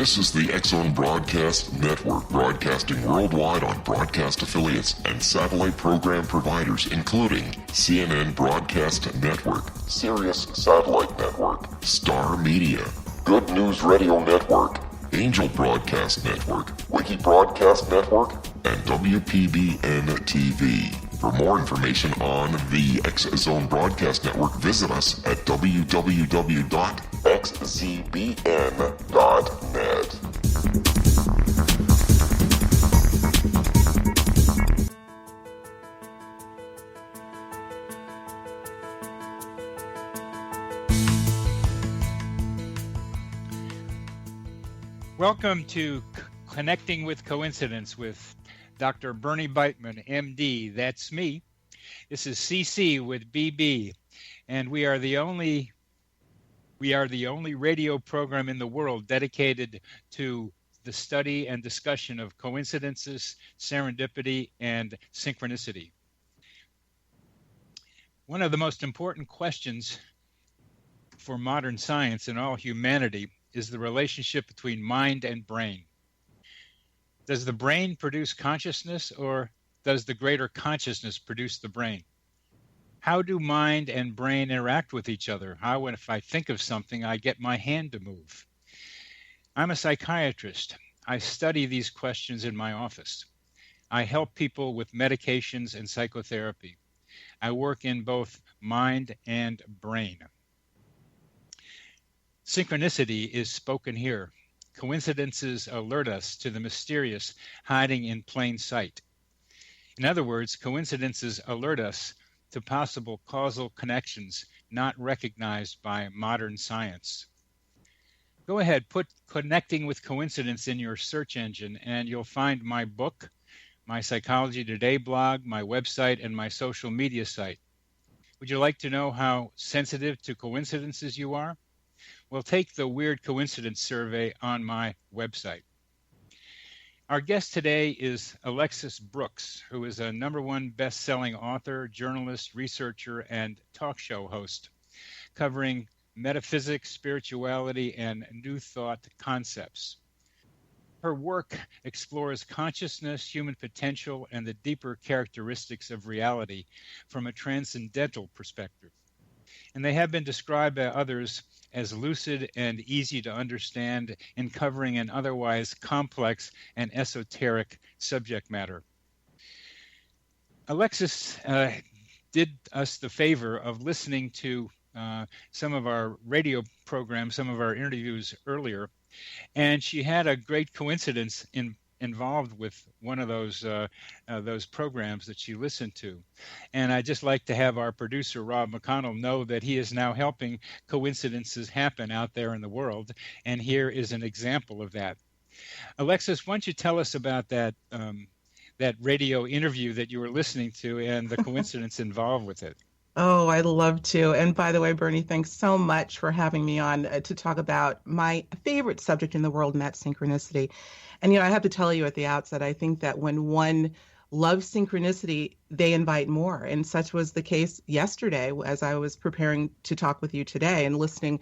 This is the X-Zone Broadcast Network, broadcasting worldwide on broadcast affiliates and satellite program providers, including CNN Broadcast Network, Sirius Satellite Network, Star Media, Good News Radio Network, Angel Broadcast Network, Wiki Broadcast Network, and WPBN TV. For more information on the X-Zone Broadcast Network, visit us at www.xzbn.net. Welcome to Connecting with Coincidence with Dr. Bernie Beitman, MD. That's me. This is CC with BB, and we are the only radio program in the world dedicated to the study and discussion of coincidences, serendipity, and synchronicity. One of the most important questions for modern science and all humanity is the relationship between mind and brain. Does the brain produce consciousness, or does the greater consciousness produce the brain? How do mind and brain interact with each other? How, if I think of something, I get my hand to move? I'm a psychiatrist. I study these questions in my office. I help people with medications and psychotherapy. I work in both mind and brain. Synchronicity is spoken here. Coincidences alert us to the mysterious hiding in plain sight. In other words, coincidences alert us to possible causal connections not recognized by modern science. Go ahead, put Connecting with Coincidence in your search engine, and you'll find my book, my Psychology Today blog, my website, and my social media site. Would you like to know how sensitive to coincidences you are? Well, take the Weird Coincidence survey on my website. Our guest today is Alexis Brooks, who is a #1 best-selling author, journalist, researcher, and talk show host, covering metaphysics, spirituality, and new thought concepts. Her work explores consciousness, human potential, and the deeper characteristics of reality from a transcendental perspective. And they have been described by others as lucid and easy to understand in covering an otherwise complex and esoteric subject matter. Alexis did us the favor of listening to some of our radio programs, some of our interviews earlier, and she had a great coincidence involved with one of those programs that she listened to. And I'd just like to have our producer, Rob McConnell, know that he is now helping coincidences happen out there in the world. And here is an example of that. Alexis, why don't you tell us about that radio interview that you were listening to and the coincidence involved with it? Oh, I'd love to. And by the way, Bernie, thanks so much for having me on to talk about my favorite subject in the world, and that's synchronicity. And, I have to tell you at the outset, I think that when one loves synchronicity, they invite more. And such was the case yesterday as I was preparing to talk with you today and listening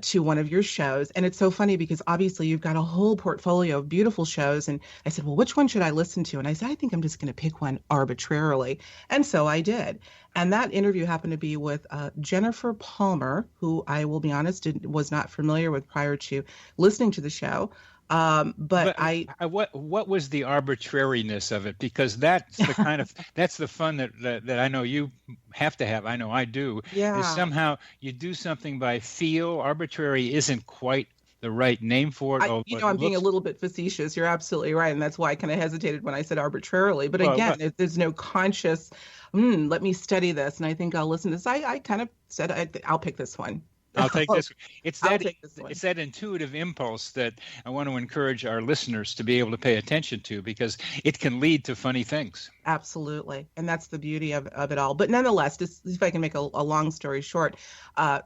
to one of your shows. And it's so funny because obviously you've got a whole portfolio of beautiful shows. And I said, well, which one should I listen to? And I said, I think I'm just going to pick one arbitrarily. And so I did. And that interview happened to be with Jennifer Palmer, who I will be honest, was not familiar with prior to listening to the show. But what was the arbitrariness of it? Because that's the kind of that's the fun that I know you have to have. I know I do. Yeah. Is somehow you do something by feel. Arbitrary isn't quite the right name for it. I'm being a little bit facetious. You're absolutely right, and that's why I kind of hesitated when I said arbitrarily. But again, if there's no conscious, let me study this, and I think I'll listen to this. I kind of said I'll pick this one. I'll take this. It's that intuitive impulse that I want to encourage our listeners to be able to pay attention to, because it can lead to funny things. Absolutely. And that's the beauty of it all. But nonetheless, just if I can make a long story short.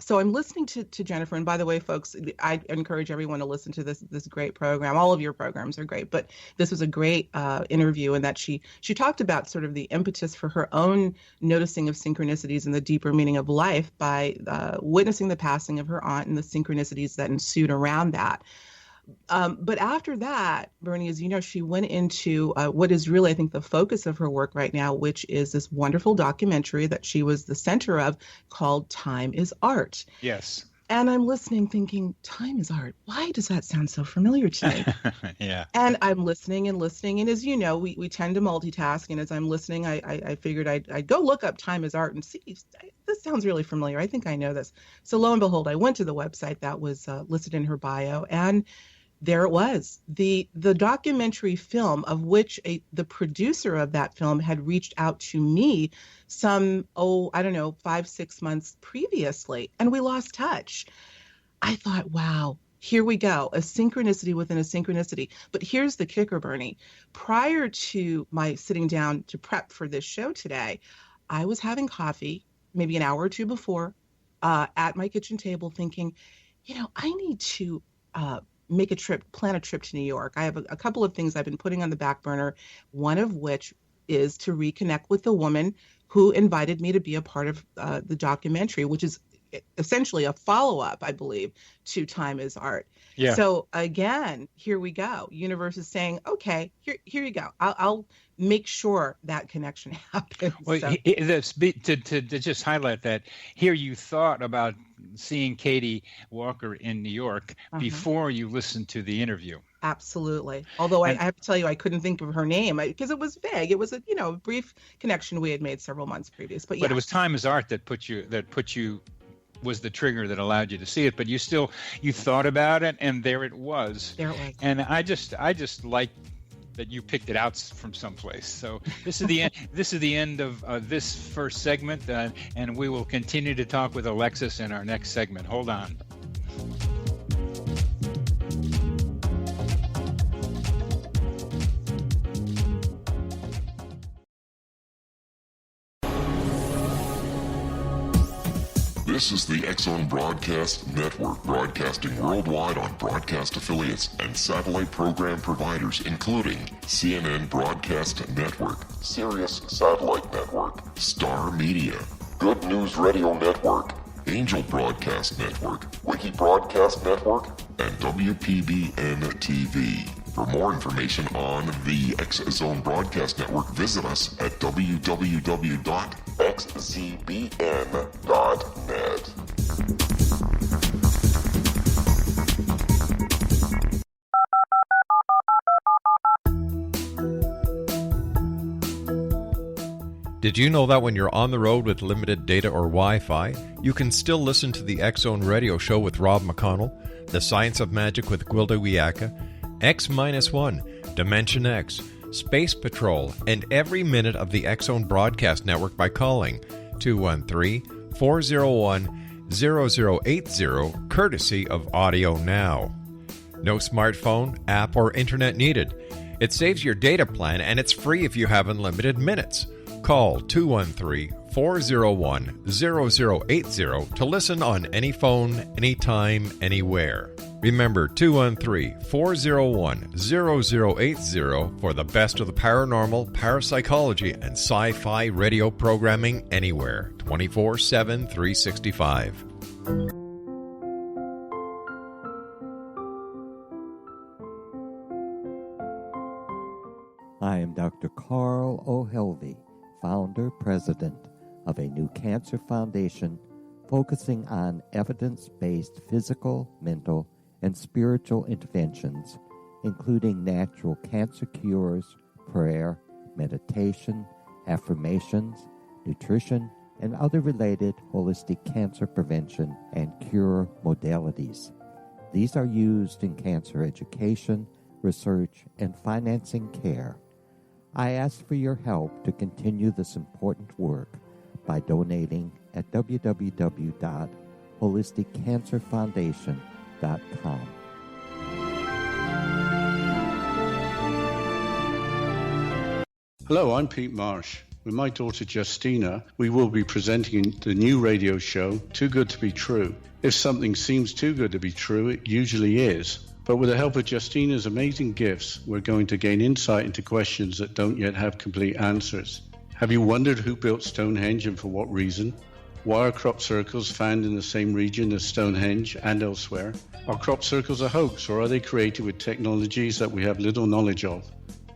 So I'm listening to Jennifer. And by the way, folks, I encourage everyone to listen to this great program. All of your programs are great, but this was a great interview in that she talked about sort of the impetus for her own noticing of synchronicities and the deeper meaning of life by witnessing the passing of her aunt and the synchronicities that ensued around that. But after that, Bernie, as you know, she went into what is really, I think, the focus of her work right now, which is this wonderful documentary that she was the center of called Time is Art. Yes. And I'm listening thinking, time is art. Why does that sound so familiar to me? Yeah. And I'm listening and listening. And as you know, we tend to multitask. And as I'm listening, I figured I'd go look up time is art and see, this sounds really familiar. I think I know this. So lo and behold, I went to the website that was listed in her bio, and there it was, the documentary film, of which the producer of that film had reached out to me some, I don't know, 5-6 months previously, and we lost touch. I thought, wow, here we go, a synchronicity within a synchronicity. But here's the kicker, Bernie. Prior to my sitting down to prep for this show today, I was having coffee maybe an hour or two before at my kitchen table thinking, I need to plan a trip to New York. I have a couple of things I've been putting on the back burner, one of which is to reconnect with the woman who invited me to be a part of the documentary, which is essentially a follow-up, I believe, to Time is Art. Yeah. So again, here we go. Universe is saying, okay, here you go. I'll make sure that connection happens. Well, So. to just highlight that, here you thought about seeing Katie Walker in New York before you listened to the interview. Absolutely. Although I have to tell you, I couldn't think of her name because it was vague. It was a brief connection we had made several months previous. But yeah. But it was Time is Art that put you was the trigger that allowed you to see it. But you thought about it, and there it was. There it was. And I just like that you picked it out from someplace. So this is the end. This is the end of this first segment, and we will continue to talk with Alexis in our next segment. Hold on. This is the X-Zone Broadcast Network, broadcasting worldwide on broadcast affiliates and satellite program providers, including CNN Broadcast Network, Sirius Satellite Network, Star Media, Good News Radio Network, Angel Broadcast Network, Wiki Broadcast Network, and WPBN TV. For more information on the X-Zone Broadcast Network, visit us at www.xzbn.net. Did you know that when you're on the road with limited data or Wi-Fi, you can still listen to the X-Zone Radio Show with Rob McConnell, The Science of Magic with Gwilda Wiyaka, X-1, Dimension X, Space Patrol, and every minute of the X-Zone Broadcast Network by calling 213-401-0080, courtesy of Audio Now. No smartphone, app, or internet needed. It saves your data plan, and it's free if you have unlimited minutes. Call 213-401-0080 to listen on any phone, anytime, anywhere. Remember, 213-401-0080 for the best of the paranormal, parapsychology, and sci-fi radio programming anywhere, 24/7, 365. I am Dr. Carl O'Helvey, founder, president of a new cancer foundation focusing on evidence-based physical, mental, and spiritual interventions, including natural cancer cures, prayer, meditation, affirmations, nutrition, and other related holistic cancer prevention and cure modalities. These are used in cancer education, research, and financing care. I ask for your help to continue this important work by donating at www.holisticcancerfoundation.com. Hello, I'm Pete Marsh. With my daughter Justina, we will be presenting the new radio show, Too Good to Be True. If something seems too good to be true, it usually is. But with the help of Justina's amazing gifts, we're going to gain insight into questions that don't yet have complete answers. Have you wondered who built Stonehenge and for what reason? Why are crop circles found in the same region as Stonehenge and elsewhere? Are crop circles a hoax, or are they created with technologies that we have little knowledge of?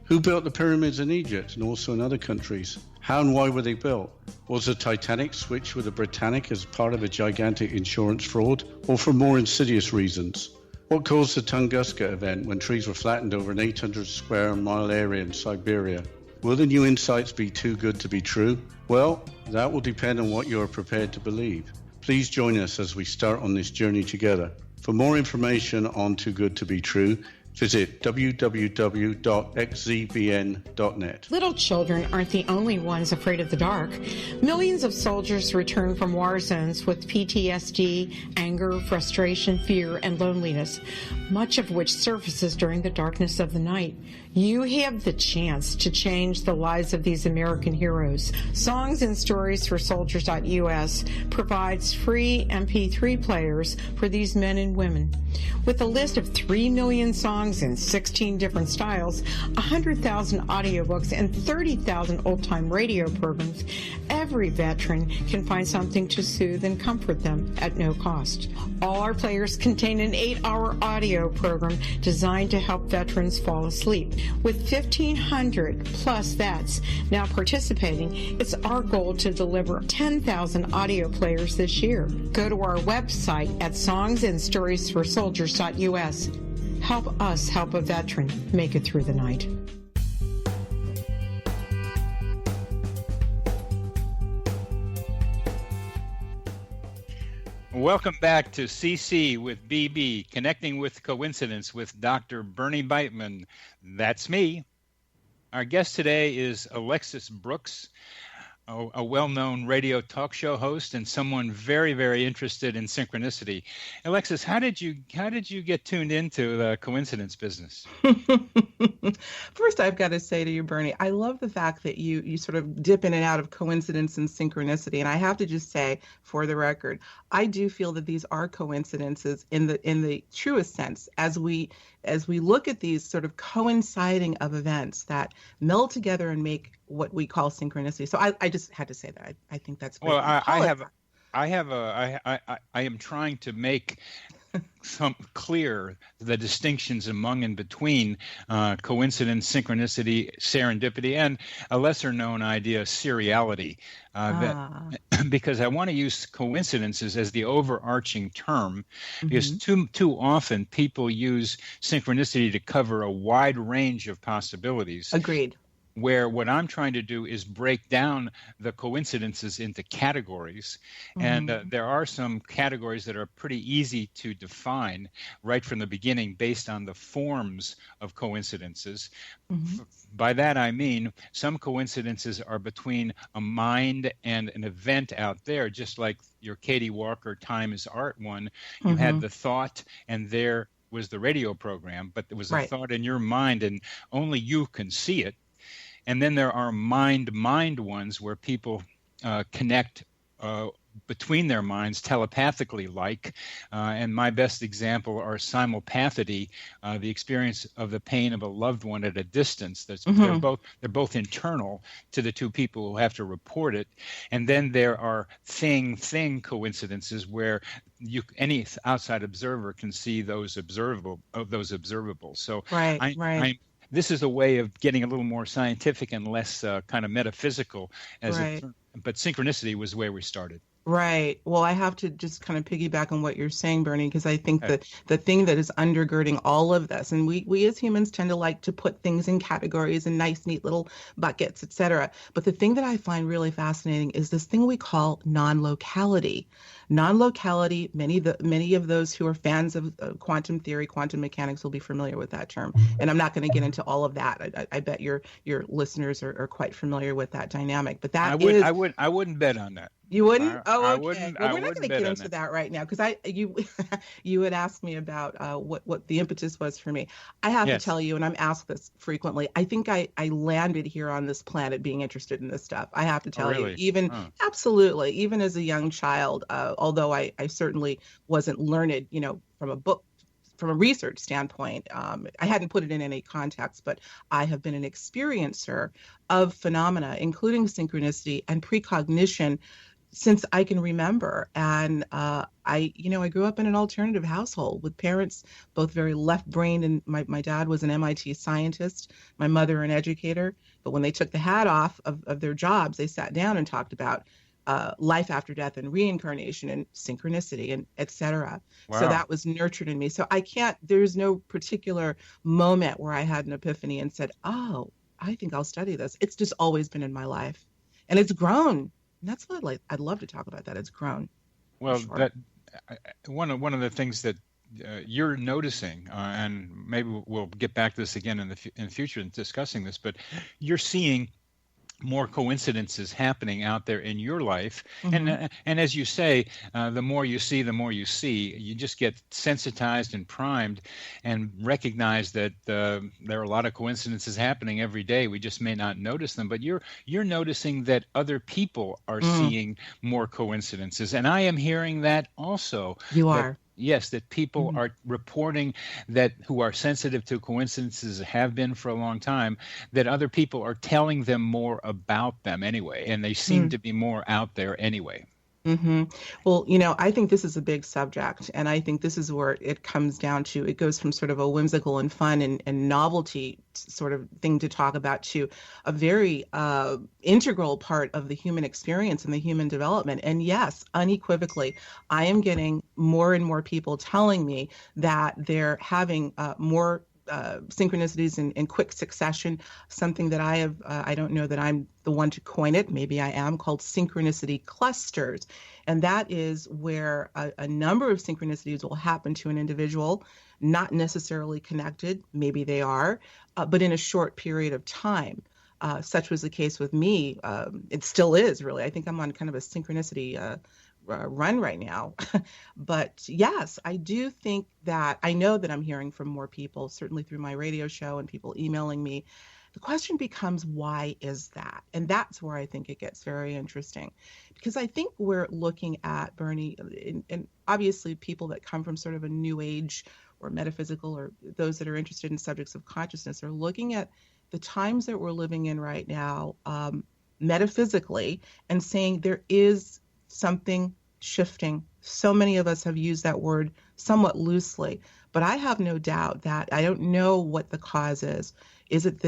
Who built the pyramids in Egypt and also in other countries? How and why were they built? Was the Titanic switched with the Britannic as part of a gigantic insurance fraud, or for more insidious reasons? What caused the Tunguska event when trees were flattened over an 800 square mile area in Siberia? Will the new insights be too good to be true? Well, that will depend on what you are prepared to believe. Please join us as we start on this journey together. For more information on Too Good to Be True, visit www.xzbn.net. Little children aren't the only ones afraid of the dark. Millions of soldiers return from war zones with PTSD, anger, frustration, fear, and loneliness, much of which surfaces during the darkness of the night. You have the chance to change the lives of these American heroes. Songs and Stories for Soldiers.us provides free MP3 players for these men and women. With a list of 3 million songs in 16 different styles, 100,000 audiobooks, and 30,000 old-time radio programs, every veteran can find something to soothe and comfort them at no cost. All our players contain an 8-hour audio program designed to help veterans fall asleep. With 1,500 plus vets now participating, it's our goal to deliver 10,000 audio players this year. Go to our website at songsandstoriesforsoldiers.us. Help us help a veteran make it through the night. Welcome back to CC with BB, Connecting with Coincidence with Dr. Bernie Beitman. That's me. Our guest today is Alexis Brooks, a well-known radio talk show host and someone very, very interested in synchronicity. Alexis, how did you get tuned into the coincidence business? First, I've got to say to you, Bernie, I love the fact that you sort of dip in and out of coincidence and synchronicity. And I have to just say, for the record, I do feel that these are coincidences in the truest sense, as we look at these sort of coinciding of events that meld together and make what we call synchronicity. So I just had to say that. I think that's great. Well, I am trying to make some clear the distinctions among and between coincidence, synchronicity, serendipity, and a lesser known idea, seriality. Because I want to use coincidences as the overarching term, because too often people use synchronicity to cover a wide range of possibilities. Agreed. Where what I'm trying to do is break down the coincidences into categories. And there are some categories that are pretty easy to define right from the beginning based on the forms of coincidences. By that I mean some coincidences are between a mind and an event out there, just like your Katie Walker Time is Art one. You had the thought, and there was the radio program, but there was a thought in your mind and only you can see it. And then there are mind-mind ones where people connect between their minds telepathically and my best example are simulpathity, the experience of the pain of a loved one at a distance. They're both internal to the two people who have to report it. And then there are thing coincidences where any outside observer can see those observables. So this is a way of getting a little more scientific and less kind of metaphysical but synchronicity was where we started. Right. Well, I have to just kind of piggyback on what you're saying, Bernie, because I think that the thing that is undergirding all of this, and we as humans tend to like to put things in categories and nice, neat little buckets, et cetera. But the thing that I find really fascinating is this thing we call non-locality. Non-locality, many of those who are fans of quantum theory, quantum mechanics will be familiar with that term. And I'm not going to get into all of that. I bet your listeners are quite familiar with that dynamic. But I wouldn't bet on that. You wouldn't? I okay. wouldn't. Well, we're not going to get into that right now because you had asked me about what the impetus was for me. I have to tell you, and I'm asked this frequently, I think I landed here on this planet being interested in this stuff. I have to tell you, absolutely, even as a young child, although I certainly wasn't learned, from a book, from a research standpoint, I hadn't put it in any context, but I have been an experiencer of phenomena, including synchronicity and precognition, since I can remember. And I grew up in an alternative household with parents both very left-brained, and my dad was an MIT scientist, my mother an educator. But when they took the hat off of their jobs, they sat down and talked about life after death and reincarnation and synchronicity and et cetera. Wow. So that was nurtured in me. So there's no particular moment where I had an epiphany and said, oh, I think I'll study this. It's just always been in my life. And it's grown. And that's what I'd love to talk about that. It's grown. Well, sure. that one of the things that you're noticing, and maybe we'll get back to this again in the future in discussing this, but you're seeing more coincidences happening out there in your life. And as you say, the more you see, you just get sensitized and primed and recognize that there are a lot of coincidences happening every day. We just may not notice them, but you're noticing that other people are seeing more coincidences. And I am hearing that also. You are. Yes, that people are reporting that who are sensitive to coincidences, have been for a long time, that other people are telling them more about them anyway, and they seem to be more out there anyway. Well, I think this is a big subject, and I think this is where it comes down to, it goes from sort of a whimsical and fun and novelty sort of thing to talk about to a very integral part of the human experience and the human development. And yes, unequivocally, I am getting more and more people telling me that they're having more synchronicities in quick succession, something that I don't know that I'm the one to coin it, maybe I am, called synchronicity clusters. And that is where a number of synchronicities will happen to an individual, not necessarily connected, maybe they are, but in a short period of time. Such was the case with me. It still is, really. I think I'm on kind of a synchronicity run right now. But yes, I do think that I know that I'm hearing from more people, certainly through my radio show and people emailing me. The question becomes, why is that? And that's where I think it gets very interesting, because I think we're looking at, Bernie, and obviously people that come from sort of a new age or metaphysical, or those that are interested in subjects of consciousness, are looking at the times that we're living in right now metaphysically and saying there is something shifting. So many of us have used that word somewhat loosely, but I have no doubt that I don't know what the cause is. Is it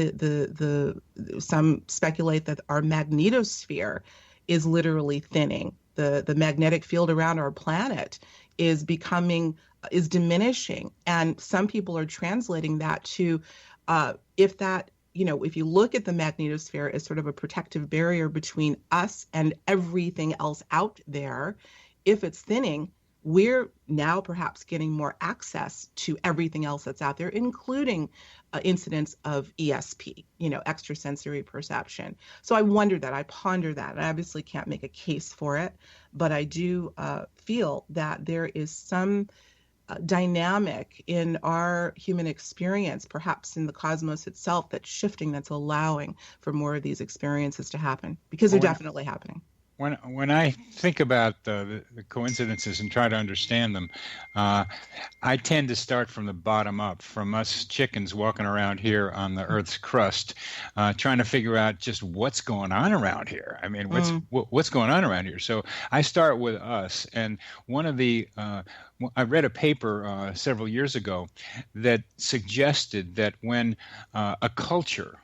some speculate that our magnetosphere is literally thinning. The magnetic field around our planet is diminishing. And some people are translating that to if you look at the magnetosphere as sort of a protective barrier between us and everything else out there, if it's thinning, we're now perhaps getting more access to everything else that's out there, including incidents of ESP, extrasensory perception. So I wonder that, I ponder that. I obviously can't make a case for it, but I do feel that there is some dynamic in our human experience, perhaps in the cosmos itself, that's shifting, that's allowing for more of these experiences to happen, because they're definitely happening. When I think about the coincidences and try to understand them, I tend to start from the bottom up, from us chickens walking around here on the Earth's crust, trying to figure out just what's going on around here. I mean, what's going on around here? So I start with us, and one of the I read a paper several years ago that suggested that when a culture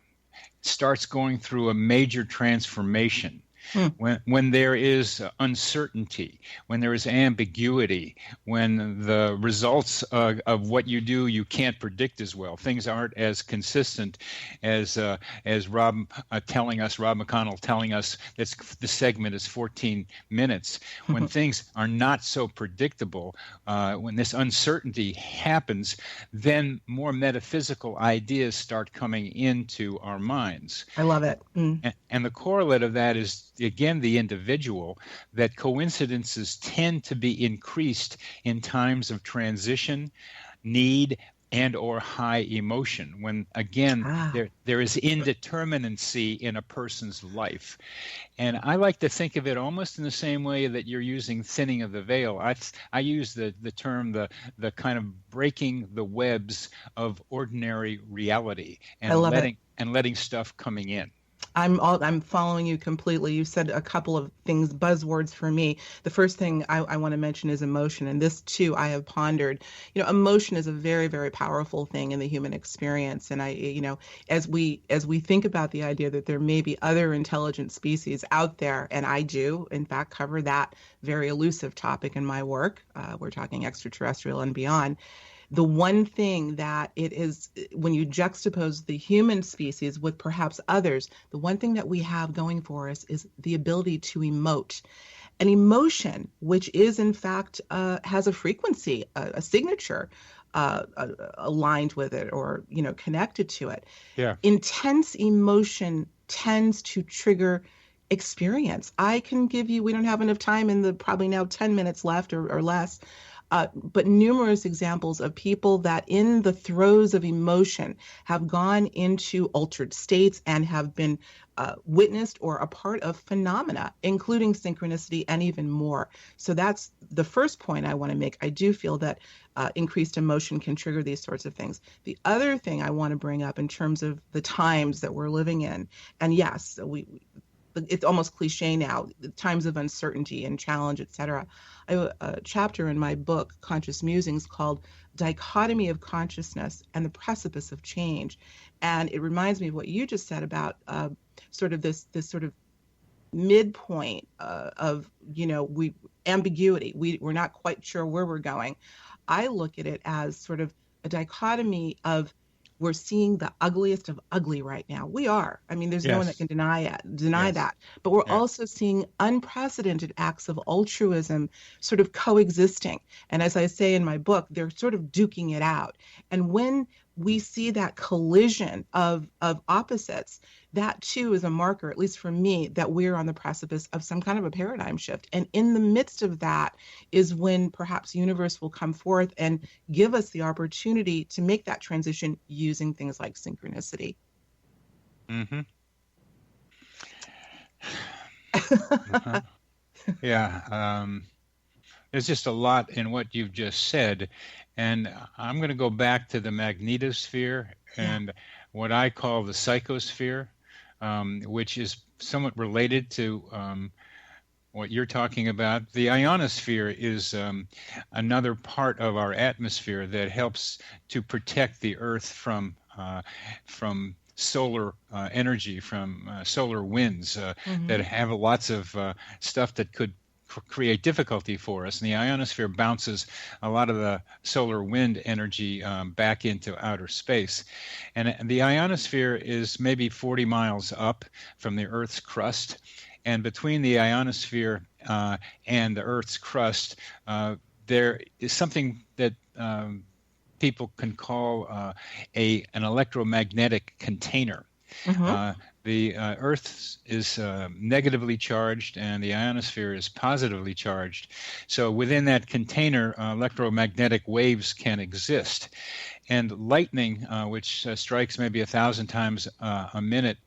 starts going through a major transformation, when there is uncertainty, when there is ambiguity, when the results of what you do you can't predict as well, things aren't as consistent as Rob McConnell telling us that the segment is 14 minutes. When things are not so predictable, when this uncertainty happens, then more metaphysical ideas start coming into our minds. I love it. And the correlate of that is, again, the individual, that coincidences tend to be increased in times of transition, need, and or high emotion, when, again, there is indeterminacy in a person's life. And I like to think of it almost in the same way that you're using thinning of the veil. I use the term the kind of breaking the webs of ordinary reality and letting stuff coming in. I'm following you completely. You said a couple of things, buzzwords for me. The first thing I want to mention is emotion, and this too I have pondered. Emotion is a very, very powerful thing in the human experience, and as we think about the idea that there may be other intelligent species out there, and I do in fact cover that very elusive topic in my work. We're talking extraterrestrial and beyond. The one thing that it is, when you juxtapose the human species with perhaps others, the one thing that we have going for us is the ability to emote. An emotion, which is in fact has a frequency, a signature aligned with it, or connected to it. Yeah. Intense emotion tends to trigger experience. I can give you, we don't have enough time in the probably now 10 minutes left or less, but numerous examples of people that in the throes of emotion have gone into altered states and have been witnessed or a part of phenomena, including synchronicity and even more. So that's the first point I want to make. I do feel that increased emotion can trigger these sorts of things. The other thing I want to bring up in terms of the times that we're living in, and yes, it's almost cliche now, times of uncertainty and challenge, et cetera. I have a chapter in my book, Conscious Musings, called Dichotomy of Consciousness and the Precipice of Change. And it reminds me of what you just said about sort of this sort of midpoint of, ambiguity. We're not quite sure where we're going. I look at it as sort of a dichotomy of, we're seeing the ugliest of ugly right now. We are. I mean, there's no one that can deny that. But we're also seeing unprecedented acts of altruism sort of coexisting. And as I say in my book, they're sort of duking it out. And when we see that collision of opposites, that too is a marker, at least for me, that we're on the precipice of some kind of a paradigm shift. And in the midst of that is when perhaps the universe will come forth and give us the opportunity to make that transition using things like synchronicity. Mm-hmm. Uh-huh. Yeah. There's just a lot in what you've just said. And I'm going to go back to the magnetosphere and what I call the psychosphere, which is somewhat related to what you're talking about. The ionosphere is another part of our atmosphere that helps to protect the Earth from solar energy, from solar winds that have lots of stuff that could create difficulty for us. And the ionosphere bounces a lot of the solar wind energy back into outer space. And the ionosphere is maybe 40 miles up from the Earth's crust. And between the ionosphere and the Earth's crust, there is something that people can call an electromagnetic container. The Earth is negatively charged and the ionosphere is positively charged. So within that container, electromagnetic waves can exist. And lightning, which strikes maybe 1,000 times a minute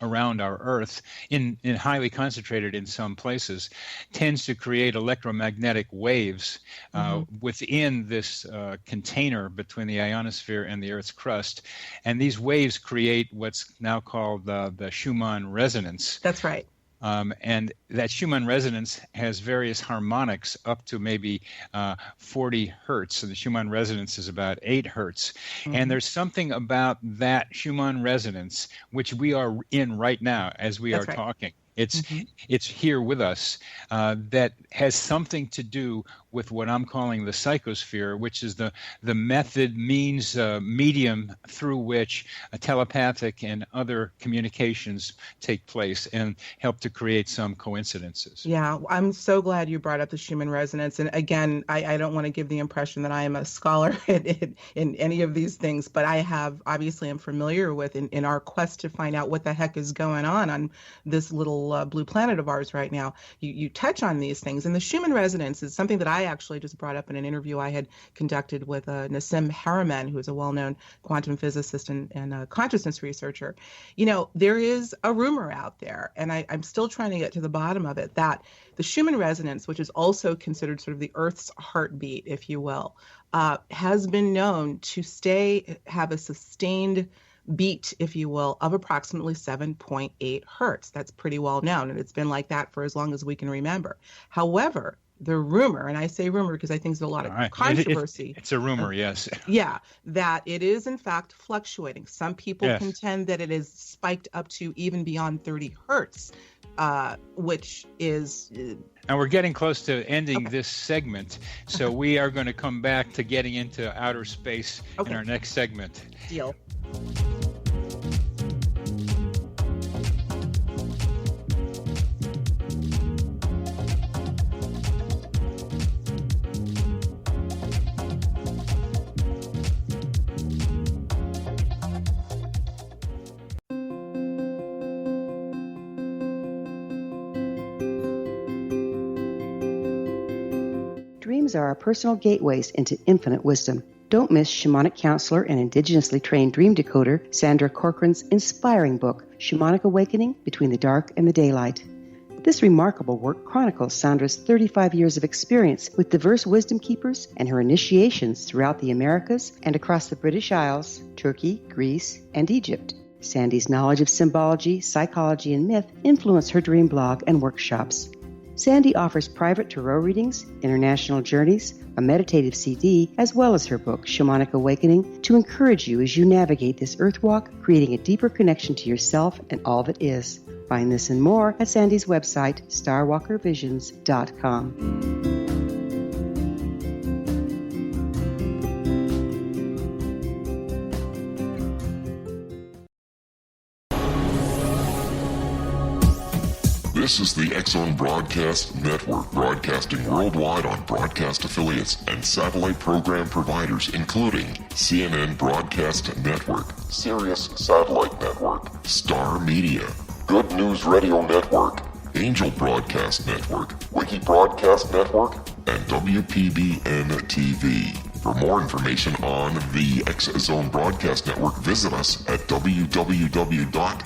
around our Earth, in highly concentrated in some places, tends to create electromagnetic waves within this container between the ionosphere and the Earth's crust. And these waves create what's now called the Schumann resonance. That's right. And that Schumann resonance has various harmonics up to maybe 40 hertz. So the Schumann resonance is about 8 hertz. And there's something about that Schumann resonance, which we are in right now as we are talking. It's here with us, that has something to do with what I'm calling the psychosphere, which is the method, means, medium through which telepathic and other communications take place and help to create some coincidences. Yeah, I'm so glad you brought up the Schumann resonance. And again, I don't want to give the impression that I am a scholar in any of these things, but I obviously am familiar with in our quest to find out what the heck is going on this little blue planet of ours right now. You touch on these things. And the Schumann resonance is something that I actually just brought up in an interview I had conducted with Nassim Haramein, who is a well-known quantum physicist and consciousness researcher. There is a rumor out there, and I'm still trying to get to the bottom of it, that the Schumann resonance, which is also considered sort of the Earth's heartbeat, if you will, has been known to have a sustained beat, if you will, of approximately 7.8 hertz. That's pretty well known, and it's been like that for as long as we can remember. However, the rumor, and I say rumor because I think there's a lot of controversy. It's a rumor, yes. Yeah, that it is in fact fluctuating. Some people Yes. contend that it is spiked up to even beyond 30 hertz, which is... And we're getting close to ending Okay. this segment, so we are going to come back to getting into outer space in our next segment. Deal. Dreams are our personal gateways into infinite wisdom. Don't miss shamanic counselor and indigenously trained dream decoder Sandra Corcoran's inspiring book, Shamanic Awakening Between the Dark and the Daylight. This remarkable work chronicles Sandra's 35 years of experience with diverse wisdom keepers and her initiations throughout the Americas and across the British Isles, Turkey, Greece, and Egypt. Sandy's knowledge of symbology, psychology, and myth influence her dream blog and workshops. Sandy offers private tarot readings, international journeys, a meditative CD, as well as her book, Shamanic Awakening, to encourage you as you navigate this earth walk, creating a deeper connection to yourself and all that is. Find this and more at Sandy's website, starwalkervisions.com. This is the X-Zone Broadcast Network, broadcasting worldwide on broadcast affiliates and satellite program providers, including CNN Broadcast Network, Sirius Satellite Network, Star Media, Good News Radio Network, Angel Broadcast Network, Wiki Broadcast Network, and WPBN TV. For more information on the X-Zone Broadcast Network, visit us at www.xzbn.net.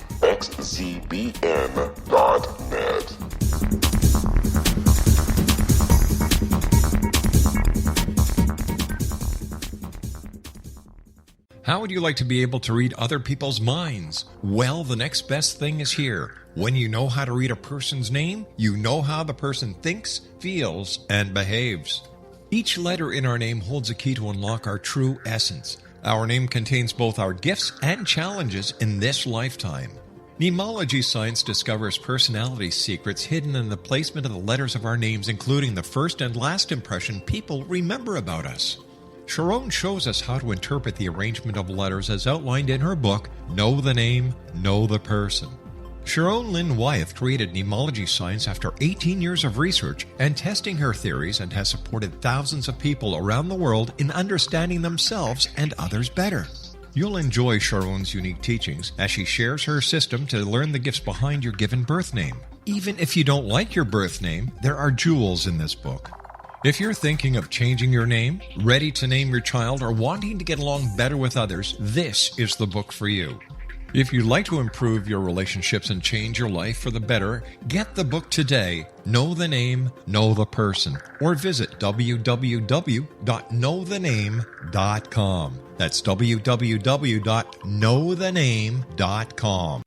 How would you like to be able to read other people's minds? Well, the next best thing is here. When you know how to read a person's name, you know how the person thinks, feels, and behaves. Each letter in our name holds a key to unlock our true essence. Our name contains both our gifts and challenges in this lifetime. Mnemology science discovers personality secrets hidden in the placement of the letters of our names, including the first and last impression people remember about us. Sharon shows us how to interpret the arrangement of letters as outlined in her book, Know the Name, Know the Person. Sharon Lynn Wyeth created mnemology science after 18 years of research and testing her theories, and has supported thousands of people around the world in understanding themselves and others better. You'll enjoy Sharon's unique teachings as she shares her system to learn the gifts behind your given birth name. Even if you don't like your birth name, there are jewels in this book. If you're thinking of changing your name, ready to name your child, or wanting to get along better with others, this is the book for you. If you'd like to improve your relationships and change your life for the better, get the book today, Know the Name, Know the Person, or visit www.knowthename.com. That's www.knowthename.com.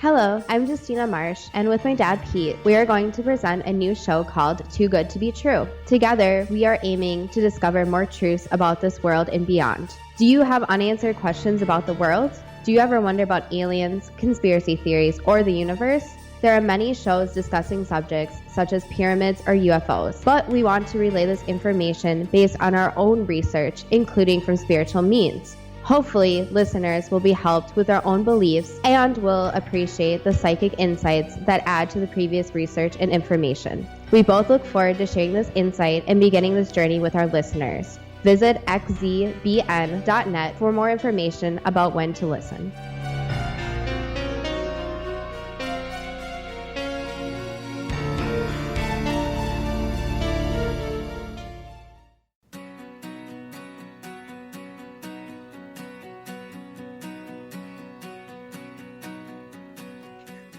Hello, I'm Justina Marsh, and with my dad Pete, we are going to present a new show called Too Good to Be True. Together, we are aiming to discover more truths about this world and beyond. Do you have unanswered questions about the world? Do you ever wonder about aliens, conspiracy theories, or the universe? There are many shows discussing subjects such as pyramids or UFOs, but we want to relay this information based on our own research, including from spiritual means. Hopefully, listeners will be helped with their own beliefs and will appreciate the psychic insights that add to the previous research and information. We both look forward to sharing this insight and beginning this journey with our listeners. Visit xzbn.net for more information about when to listen.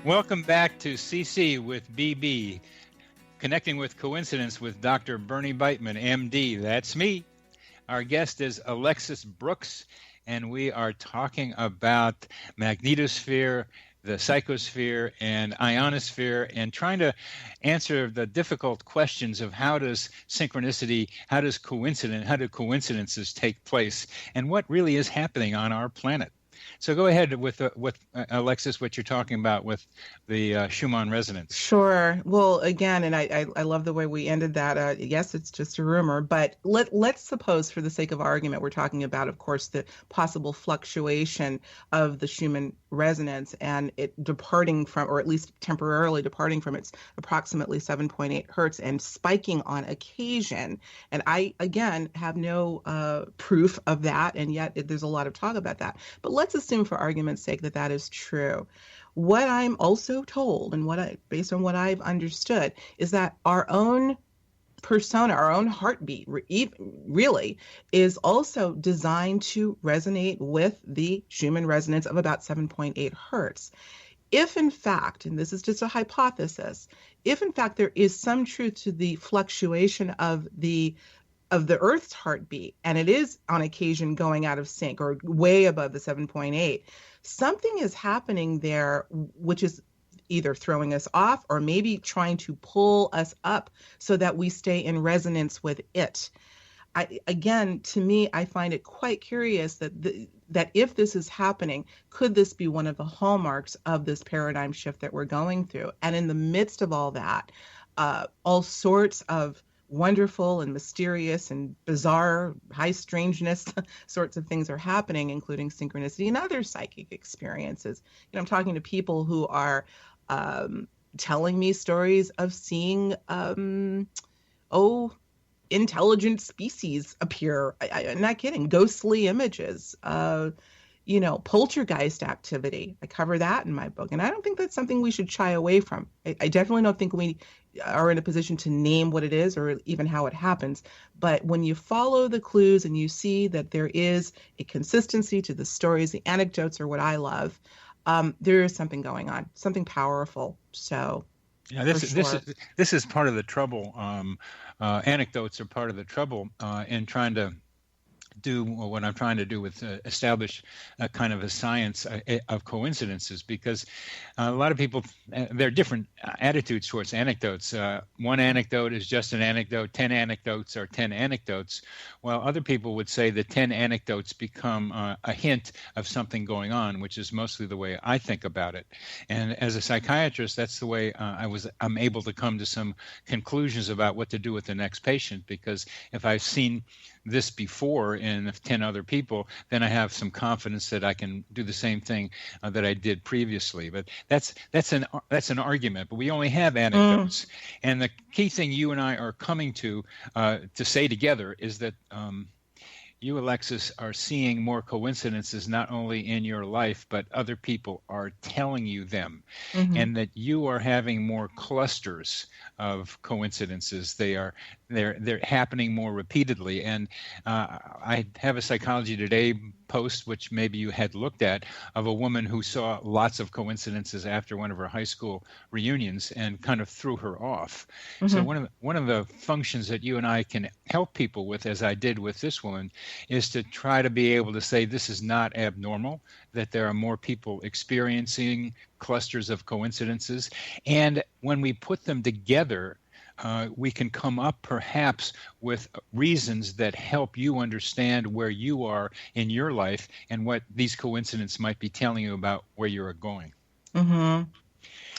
Welcome back to CC with BB. Connecting with Coincidence with Dr. Bernie Beitman, MD. That's me. Our guest is Alexis Brooks, and we are talking about magnetosphere, the psychosphere, and ionosphere, and trying to answer the difficult questions of how does synchronicity, how do coincidences take place, and what really is happening on our planet. So go ahead with Alexis, what you're talking about with the Schumann resonance. Sure. Well, again, and I love the way we ended that. Yes, it's just a rumor, but let's suppose, for the sake of argument, we're talking about, of course, the possible fluctuation of the Schumann resonance and it departing from, or at least temporarily departing from, its approximately 7.8 hertz and spiking on occasion. And I, again, have no proof of that, and yet there's a lot of talk about that. But let's assume, for argument's sake, that that is true. What I'm also told, and based on what I've understood, is that our own persona, our own heartbeat, really is also designed to resonate with the Schumann resonance of about 7.8 hertz. If in fact, and this is just a hypothesis, if in fact there is some truth to the fluctuation of the Earth's heartbeat, and it is on occasion going out of sync or way above the 7.8, something is happening there which is either throwing us off or maybe trying to pull us up so that we stay in resonance with it. Again, to me, I find it quite curious that if this is happening, could this be one of the hallmarks of this paradigm shift that we're going through? And in the midst of all that, all sorts of wonderful and mysterious and bizarre, high strangeness sorts of things are happening, including synchronicity and other psychic experiences. I'm talking to people who are telling me stories of seeing, intelligent species appear. I'm not kidding. Ghostly images, poltergeist activity. I cover that in my book. And I don't think that's something we should shy away from. I definitely don't think we are in a position to name what it is or even how it happens. But when you follow the clues and you see that there is a consistency to the stories, the anecdotes are what I love. There is something going on, something powerful. So yeah, this is part of the trouble. Anecdotes are part of the trouble in trying to do what I'm trying to do with establish a kind of a science of coincidences, because a lot of people, there are different attitudes towards anecdotes. One anecdote is just an anecdote, 10 anecdotes are 10 anecdotes, while other people would say that 10 anecdotes become a hint of something going on, which is mostly the way I think about it. And as a psychiatrist, that's the way I'm able to come to some conclusions about what to do with the next patient, because if I've seen this before in 10 other people, then I have some confidence that I can do the same thing that I did previously. But that's an argument. But we only have anecdotes, and the key thing you and I are coming to say together is that you, Alexis, are seeing more coincidences not only in your life, but other people are telling you them, and that you are having more clusters of coincidences. They're happening more repeatedly. And I have a Psychology Today post, which maybe you had looked at, of a woman who saw lots of coincidences after one of her high school reunions and kind of threw her off. So one of the functions that you and I can help people with, as I did with this woman, is to try to be able to say this is not abnormal, that there are more people experiencing clusters of coincidences. And when we put them together, we can come up perhaps with reasons that help you understand where you are in your life and what these coincidences might be telling you about where you're going.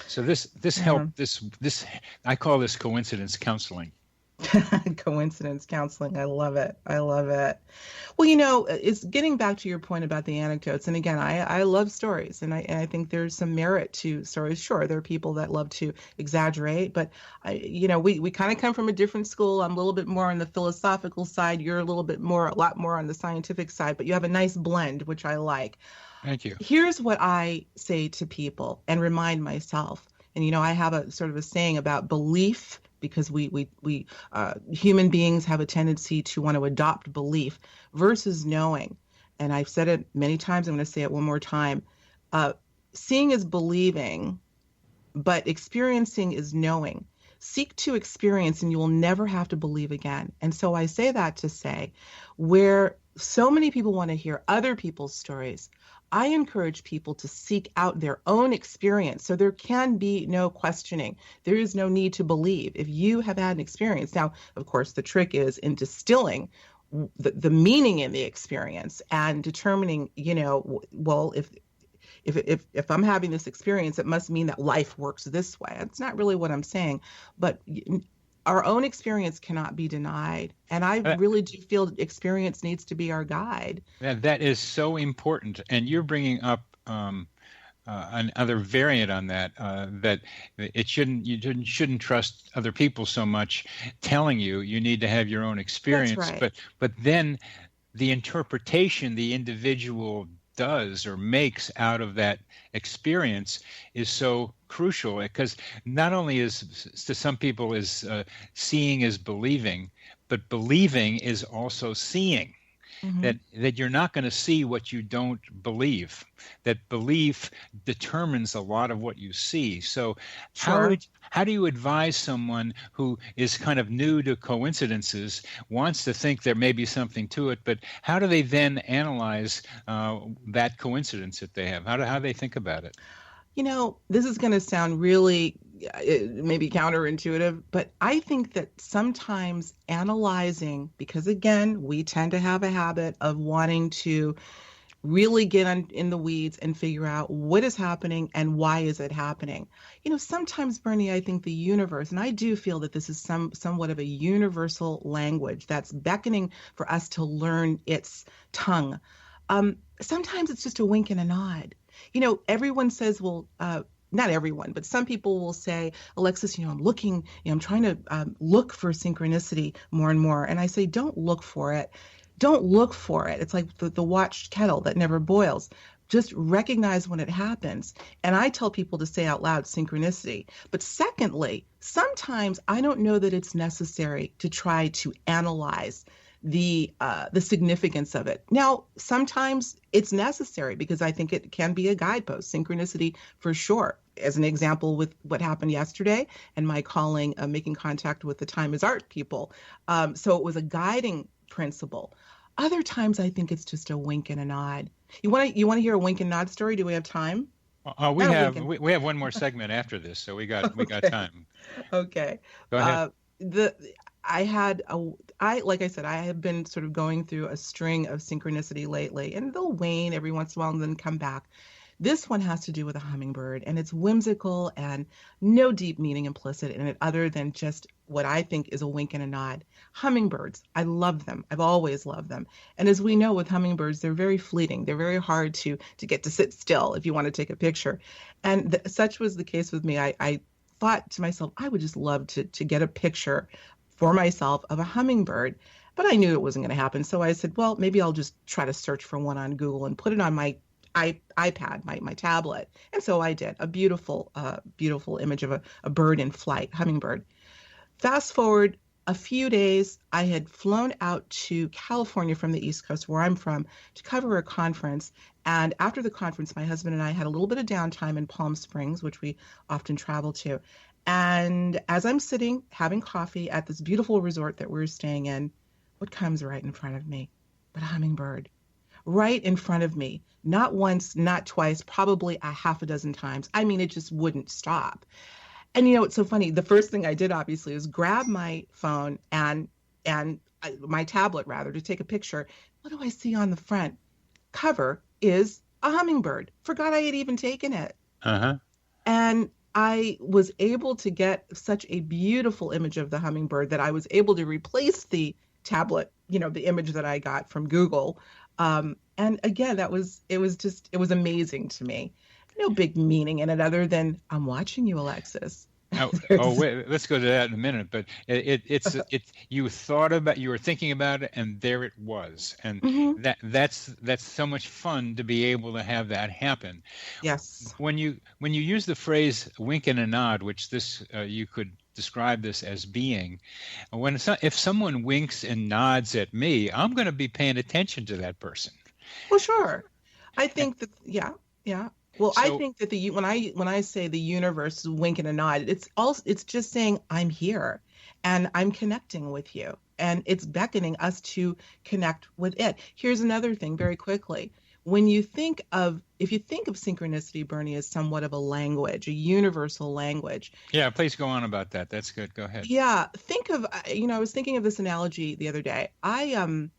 So this help, this I call this coincidence counseling. Coincidence counseling. I love it. I love it. Well, it's getting back to your point about the anecdotes. And again, I love stories, and I think there's some merit to stories. Sure, there are people that love to exaggerate, but we kind of come from a different school. I'm a little bit more on the philosophical side. You're a lot more on the scientific side, but you have a nice blend, which I like. Thank you. Here's what I say to people and remind myself. And, I have a sort of a saying about belief, because we human beings have a tendency to want to adopt belief versus knowing. And I've said it many times. I'm going to say it one more time. Seeing is believing, but experiencing is knowing. seek to experience and you will never have to believe again. And so I say that to say, where so many people want to hear other people's stories, I encourage people to seek out their own experience. So there can be no questioning. There is no need to believe. If you have had an experience. Now, of course, the trick is in distilling the meaning in the experience and determining, well, if I'm having this experience, it must mean that life works this way. That's not really what I'm saying. But our own experience cannot be denied. And I really do feel experience needs to be our guide. That is so important. And you're bringing up another variant on that, that you shouldn't trust other people so much telling you need to have your own experience. That's right. But then the interpretation the individual does or makes out of that experience is so crucial, because not only is to some people is seeing is believing, but believing is also seeing. Mm-hmm. That you're not going to see what you don't believe. That belief determines a lot of what you see. So sure. How do you advise someone who is kind of new to coincidences, wants to think there may be something to it, but how do they then analyze that coincidence that they have? How do they think about it? This is going to sound really maybe counterintuitive, but I think that sometimes analyzing, because again, we tend to have a habit of wanting to really get in the weeds and figure out what is happening and why is it happening. Sometimes, Bernie, I think the universe, and I do feel that this is somewhat of a universal language that's beckoning for us to learn its tongue. Sometimes it's just a wink and a nod. Everyone says, well, not everyone, but some people will say, Alexis, I'm trying to look for synchronicity more and more. And I say, don't look for it. Don't look for it. It's like the watched kettle that never boils. Just recognize when it happens. And I tell people to say out loud synchronicity. But secondly, sometimes I don't know that it's necessary to try to analyze the significance of it. Now, sometimes it's necessary because I think it can be a guidepost, synchronicity for sure. As an example with what happened yesterday and my calling, making contact with the Time is Art people. So it was a guiding principle. Other times I think it's just a wink and a nod. You want to hear a wink and nod story? Do we have time? We have one more segment after this, so we got time. Okay. Go ahead. Like I said, I have been sort of going through a string of synchronicity lately, and they'll wane every once in a while and then come back. This one has to do with a hummingbird, and it's whimsical and no deep meaning implicit in it other than just what I think is a wink and a nod. Hummingbirds, I love them. I've always loved them. And as we know with hummingbirds, they're very fleeting. They're very hard to get to sit still if you want to take a picture. And such was the case with me. I thought to myself, I would just love to get a picture for myself of a hummingbird, but I knew it wasn't going to happen. So I said, well, maybe I'll just try to search for one on Google and put it on my iPad, my tablet. And so I did. A beautiful image of a bird in flight, hummingbird. Fast forward a few days, I had flown out to California from the East Coast, where I'm from, to cover a conference. And after the conference, my husband and I had a little bit of downtime in Palm Springs, which we often travel to. And as I'm sitting having coffee at this beautiful resort that we're staying in, what comes right in front of me but a hummingbird? Right in front of me. Not once, not twice, probably a half a dozen times. I mean, it just wouldn't stop. And it's so funny. The first thing I did, obviously, is grab my phone and my tablet, rather, to take a picture. What do I see on the front cover is a hummingbird. Forgot I had even taken it. Uh-huh. And I was able to get such a beautiful image of the hummingbird that I was able to replace the tablet, the image that I got from Google. And again, it was amazing to me. No big meaning in it other than I'm watching you, Alexis. Wait, let's go to that in a minute. But you were thinking about it, and there it was, and mm-hmm. that's so much fun to be able to have that happen. Yes. When you use the phrase "wink and a nod," which you could describe this as being, if someone winks and nods at me, I'm going to be paying attention to that person. Well, sure. I think that, yeah. Well, So, I think that when I say the universe is wink and a nod, it's just saying I'm here and I'm connecting with you, and it's beckoning us to connect with it. Here's another thing very quickly. If you think of synchronicity, Bernie, as somewhat of a language, a universal language. yeah, please go on about that. That's good. Go ahead. Yeah, I was thinking of this analogy the other day. I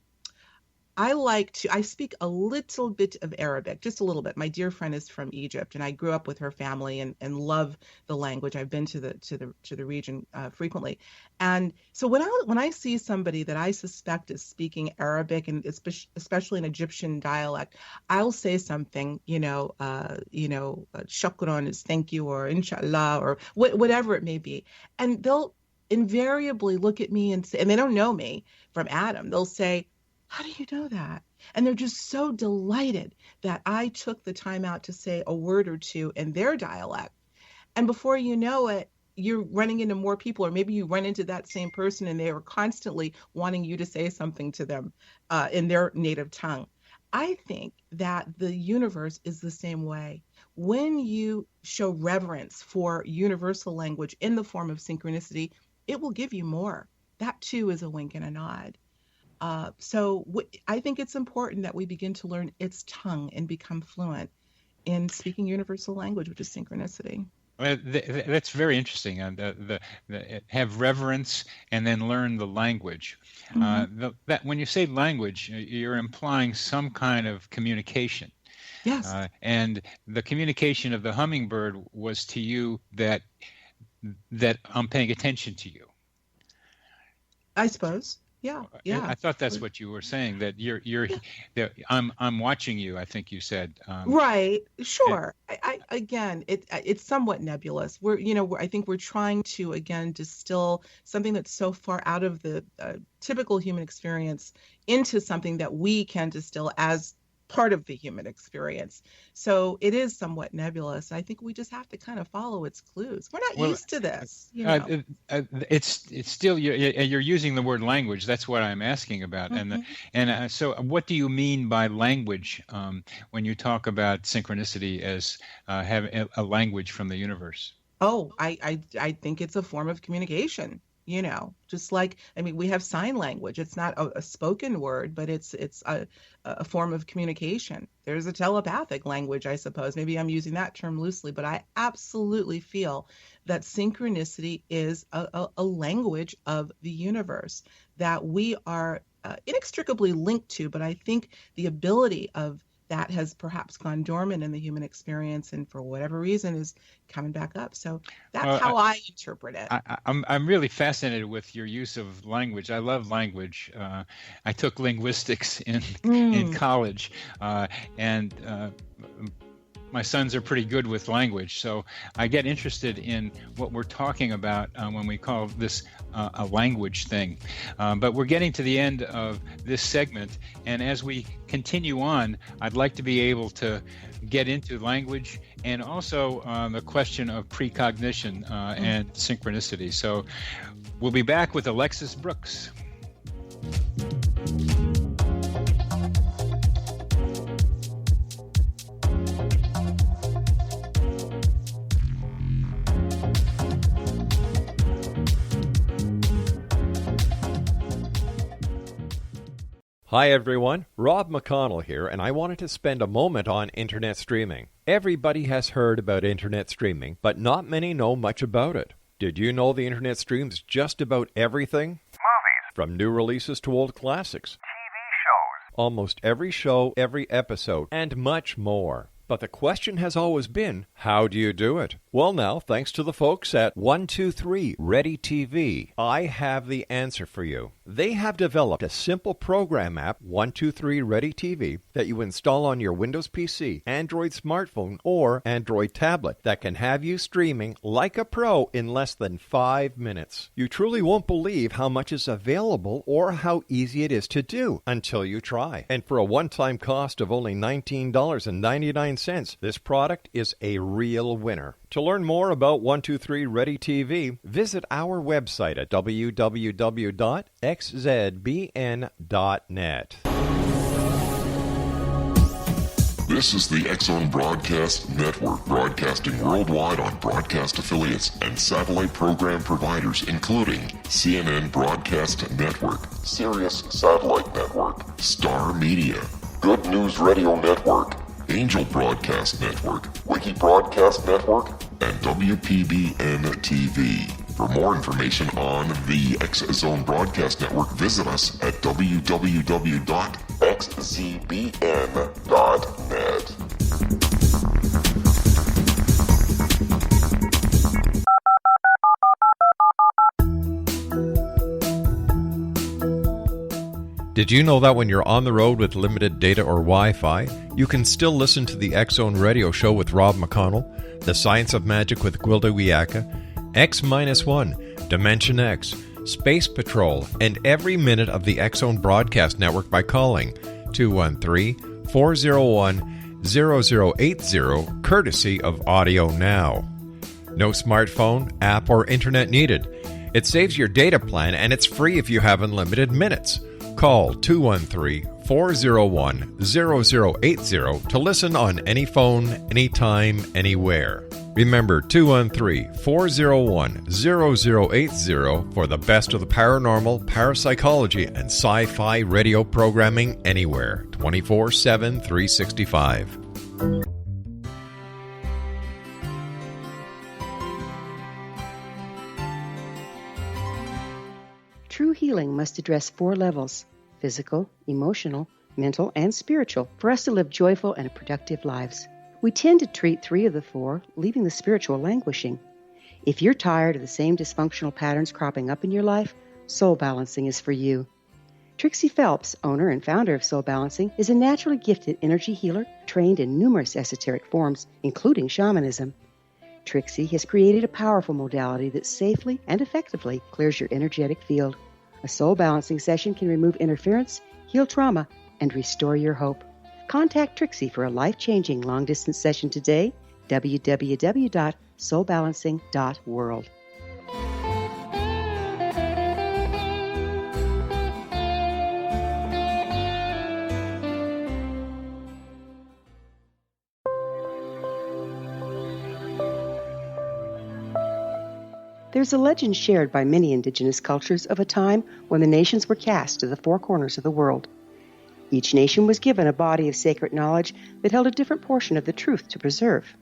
speak a little bit of Arabic, just a little bit. My dear friend is from Egypt, and I grew up with her family and love the language. I've been to the region frequently, and so when I see somebody that I suspect is speaking Arabic, and especially an Egyptian dialect, I'll say something, shukran is thank you, or inshallah, or whatever it may be, and they'll invariably look at me and say, and they don't know me from Adam. They'll say, how do you know that? And they're just so delighted that I took the time out to say a word or two in their dialect. And before you know it, you're running into more people, or maybe you run into that same person and they are constantly wanting you to say something to them in their native tongue. I think that the universe is the same way. When you show reverence for universal language in the form of synchronicity, it will give you more. That too is a wink and a nod. I think it's important that we begin to learn its tongue and become fluent in speaking universal language, which is synchronicity. Well, that's very interesting. Have reverence and then learn the language. That when you say language, you're implying some kind of communication. Yes. And the communication of the hummingbird was to you that I'm paying attention to you. I suppose. Yeah. I thought that's what you were saying, that that I'm watching you, I think you said. Right. Sure. It's somewhat nebulous. I think we're trying to again distill something that's so far out of the typical human experience into something that we can distill as part of the human experience. So it is somewhat nebulous. I think we just have to kind of follow its clues. We're not used to this. It's still you're using the word language. That's what I'm asking about. Mm-hmm. So what do you mean by language when you talk about synchronicity as having a language from the universe? Oh, I think it's a form of communication. Just like, we have sign language. It's not a spoken word, but it's a form of communication. There's a telepathic language, I suppose. Maybe I'm using that term loosely, but I absolutely feel that synchronicity is a language of the universe that we are inextricably linked to. But I think the ability of that has perhaps gone dormant in the human experience, and for whatever reason is coming back up. So that's how I interpret it. I'm really fascinated with your use of language. I love language. I took linguistics in college, and my sons are pretty good with language, so I get interested in what we're talking about when we call this a language thing. But we're getting to the end of this segment, and as we continue on, I'd like to be able to get into language and also the question of precognition and synchronicity. So we'll be back with Alexis Brooks. Hi everyone, Rob McConnell here, and I wanted to spend a moment on internet streaming. Everybody has heard about internet streaming, but not many know much about it. Did you know the internet streams just about everything? Movies. From new releases to old classics. TV shows. Almost every show, every episode, and much more. But the question has always been, how do you do it? Well now, thanks to the folks at 123 Ready TV, I have the answer for you. They have developed a simple program app, 123 Ready TV, that you install on your Windows PC, Android smartphone, or Android tablet that can have you streaming like a pro in less than 5 minutes. You truly won't believe how much is available or how easy it is to do until you try. And for a one-time cost of only $19.99, this product is a real winner. To learn more about 123 Ready TV, visit our website at www.xzbn.net. This is the X-Zone Broadcast Network, broadcasting worldwide on broadcast affiliates and satellite program providers, including CNN Broadcast Network, Sirius Satellite Network, Star Media, Good News Radio Network, Angel Broadcast Network, Wiki Broadcast Network, and WPBN TV. For more information on the X-Zone Broadcast Network, visit us at www.xzbn.net. Did you know that when you're on the road with limited data or Wi-Fi, you can still listen to the X-Zone Radio Show with Rob McConnell, The Science of Magic with Gwilda Wiyaka, X-1, Dimension X, Space Patrol, and every minute of the X-Zone Broadcast Network by calling 213-401-0080, courtesy of Audio Now. No smartphone, app, or internet needed. It saves your data plan, and it's free if you have unlimited minutes. Call 213-401-0080 to listen on any phone, anytime, anywhere. Remember 213-401-0080 for the best of the paranormal, parapsychology, and sci-fi radio programming anywhere, 24/7, 365. True healing must address 4 levels: physical, emotional, mental, and spiritual, for us to live joyful and productive lives. We tend to treat 3 of the 4, leaving the spiritual languishing. If you're tired of the same dysfunctional patterns cropping up in your life, Soul Balancing is for you. Trixie Phelps, owner and founder of Soul Balancing, is a naturally gifted energy healer trained in numerous esoteric forms, including shamanism. Trixie has created a powerful modality that safely and effectively clears your energetic field. A Soul Balancing session can remove interference, heal trauma, and restore your hope. Contact Trixie for a life-changing long-distance session today, www.soulbalancing.world. There's a legend shared by many indigenous cultures of a time when the nations were cast to the 4 corners of the world. Each nation was given a body of sacred knowledge that held a different portion of the truth to preserve.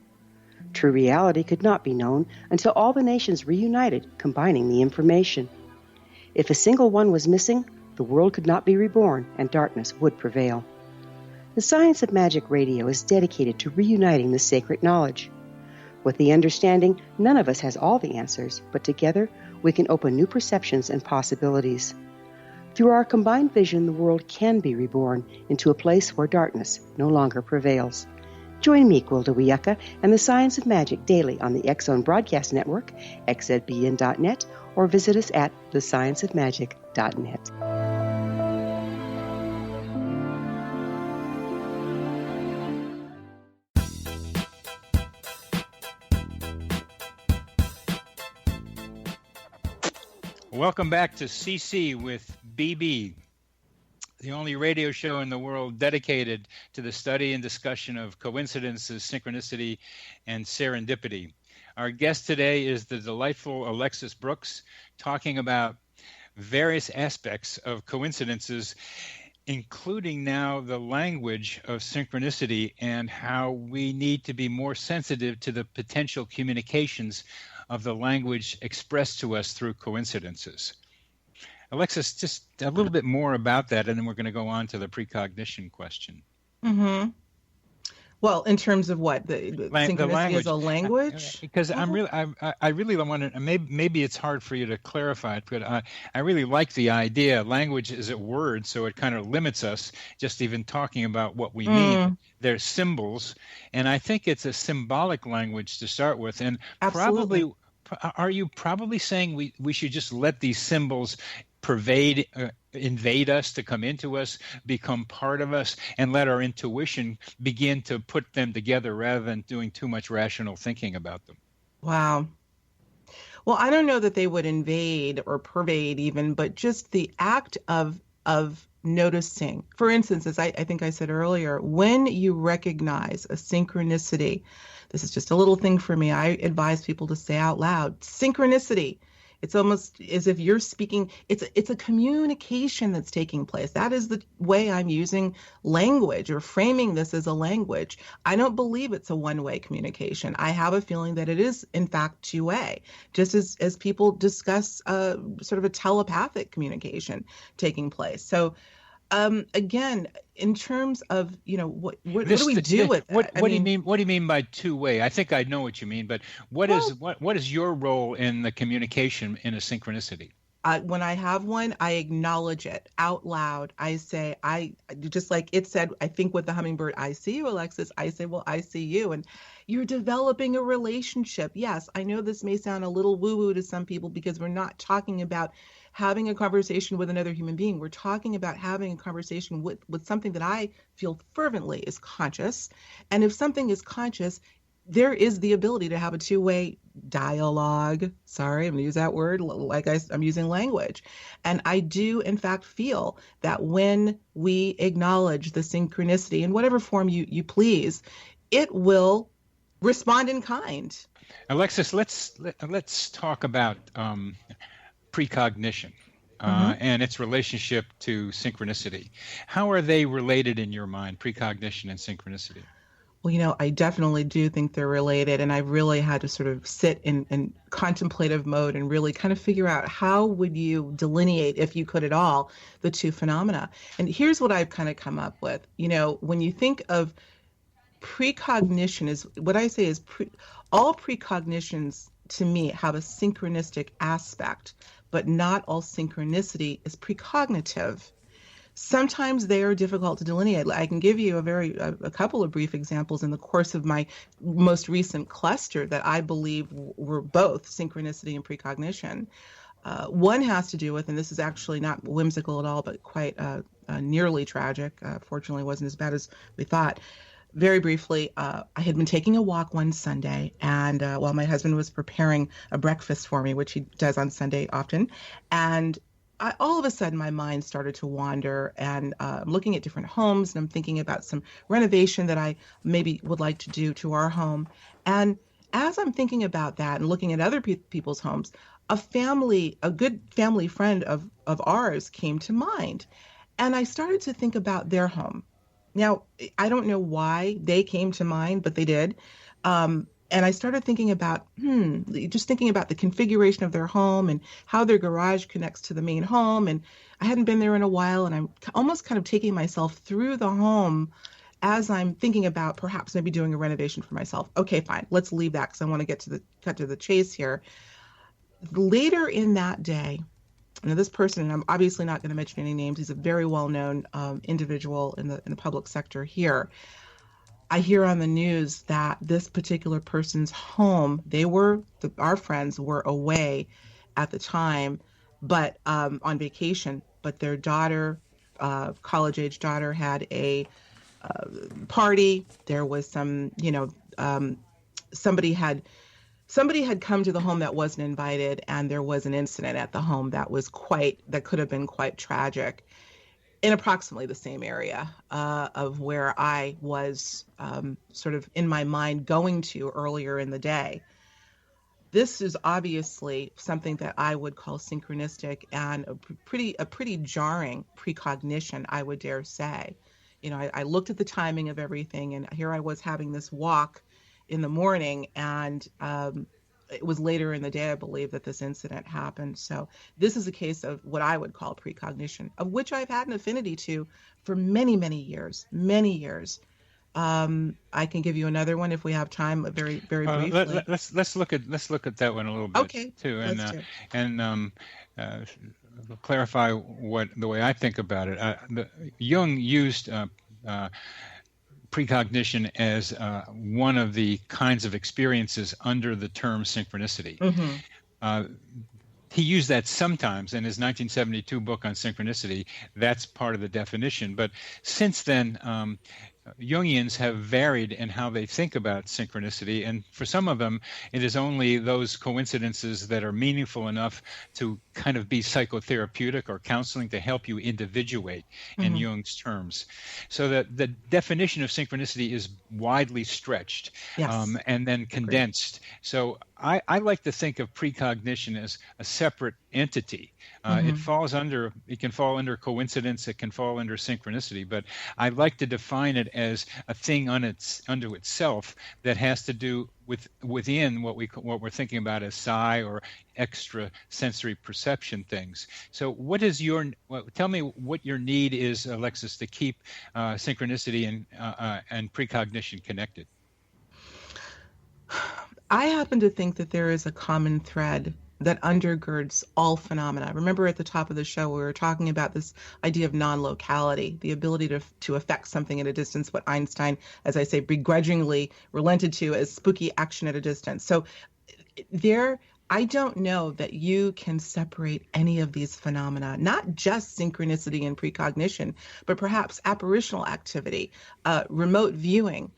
True reality could not be known until all the nations reunited, combining the information. If a single one was missing, the world could not be reborn and darkness would prevail. The Science of Magic Radio is dedicated to reuniting the sacred knowledge. With the understanding, none of us has all the answers, but together we can open new perceptions and possibilities. Through our combined vision, the world can be reborn into a place where darkness no longer prevails. Join me, Gwilda Wiyaka, and the Science of Magic daily on the X-Zone Broadcast Network, xzbn.net, or visit us at thescienceofmagic.net. Welcome back to CC with BB, the only radio show in the world dedicated to the study and discussion of coincidences, synchronicity, and serendipity. Our guest today is the delightful Alexis Brooks, talking about various aspects of coincidences, including now the language of synchronicity and how we need to be more sensitive to the potential communications of the language expressed to us through coincidences. Alexis, just a little bit more about that, and then we're going to go on to the precognition question. Mm-hmm. Well, in terms of what the synchronicity as a language, because I really want to. Maybe it's hard for you to clarify it, but I really like the idea. Language is a word, so it kind of limits us. Just even talking about what we mean. There's symbols, and I think it's a symbolic language to start with, and Absolutely. probably. Are you probably saying we should just let these symbols invade us, to come into us, become part of us, and let our intuition begin to put them together rather than doing too much rational thinking about them? Wow. Well, I don't know that they would invade or pervade even, but just the act of of noticing. For instance, as I think I said earlier, when you recognize a synchronicity, this is just a little thing for me. I advise people to say out loud, synchronicity. It's almost as if you're speaking. It's a communication that's taking place. That is the way I'm using language or framing this as a language. I don't believe it's a one-way communication. I have a feeling that it is, in fact, two-way, just as people discuss sort of a telepathic communication taking place. So again, in terms of, what do we do with it? What do you mean? What do you mean by two-way? I think I know what you mean, but what is your role in the communication in a synchronicity? When I have one, I acknowledge it out loud. I say, just like it said, I think with the hummingbird, I see you, Alexis. I say, well, I see you. And you're developing a relationship. Yes, I know this may sound a little woo-woo to some people because we're not talking about having a conversation with another human being. We're talking about having a conversation with something that I feel fervently is conscious. And if something is conscious, there is the ability to have a two-way dialogue. Sorry, I'm going to use that word like I'm using language. And I do, in fact, feel that when we acknowledge the synchronicity in whatever form you please, it will respond in kind. Alexis, let's talk about precognition and its relationship to synchronicity. How are they related in your mind, precognition and synchronicity? Well, I definitely do think they're related, and I've really had to sort of sit in contemplative mode and really kind of figure out how would you delineate, if you could at all, the two phenomena. And here's what I've kind of come up with. When you think of precognition, is what I say is all precognitions to me have a synchronistic aspect, but not all synchronicity is precognitive. Sometimes they are difficult to delineate. I can give you a couple of brief examples in the course of my most recent cluster that I believe were both synchronicity and precognition. One has to do with, and this is actually not whimsical at all, but quite nearly tragic. Fortunately, it wasn't as bad as we thought. Very briefly, I had been taking a walk one Sunday, and while my husband was preparing a breakfast for me, which he does on Sunday often, and all of a sudden my mind started to wander, and I'm looking at different homes, and I'm thinking about some renovation that I maybe would like to do to our home. And as I'm thinking about that and looking at other people's homes, a good family friend of ours came to mind, and I started to think about their home. Now, I don't know why they came to mind, but they did. And I started thinking about, just thinking about the configuration of their home and how their garage connects to the main home. And I hadn't been there in a while, and I'm almost kind of taking myself through the home as I'm thinking about perhaps maybe doing a renovation for myself. Okay, fine. Let's leave that because I want to cut to the chase here. Later in that day, this person, and I'm obviously not going to mention any names, he's a very well-known individual in the public sector here. I hear on the news that this particular person's home, our friends were away at the time, but on vacation, but their daughter, college-age daughter, had a party. There was some, somebody had come to the home that wasn't invited, and there was an incident at the home that could have been quite tragic in approximately the same area of where I was sort of in my mind going to earlier in the day. This is obviously something that I would call synchronistic and a pretty jarring precognition, I would dare say. I looked at the timing of everything, and here I was having this walk in the morning, and it was later in the day, I believe, that this incident happened. So this is a case of what I would call precognition, of which I've had an affinity to for many, many years. I can give you another one if we have time, very, very briefly. Let's look at that one a little bit too, and clarify the way I think about it. Jung used precognition as one of the kinds of experiences under the term synchronicity. Mm-hmm. He used that sometimes in his 1972 book on synchronicity. That's part of the definition. But since then, Jungians have varied in how they think about synchronicity, and for some of them, it is only those coincidences that are meaningful enough to kind of be psychotherapeutic or counseling to help you individuate in Jung's terms. So that the definition of synchronicity is widely stretched and then condensed. So I like to think of precognition as a separate entity. It can fall under coincidence, it can fall under synchronicity, but I like to define it as a thing unto itself that has to do within what we're thinking about as psi or extrasensory perception things. So tell me what your need is, Alexis, to keep synchronicity and precognition connected. I happen to think that there is a common thread that undergirds all phenomena. Remember at the top of the show, we were talking about this idea of non-locality, the ability to affect something at a distance, what Einstein, as I say, begrudgingly relented to as spooky action at a distance. So I don't know that you can separate any of these phenomena, not just synchronicity and precognition, but perhaps apparitional activity, remote viewing,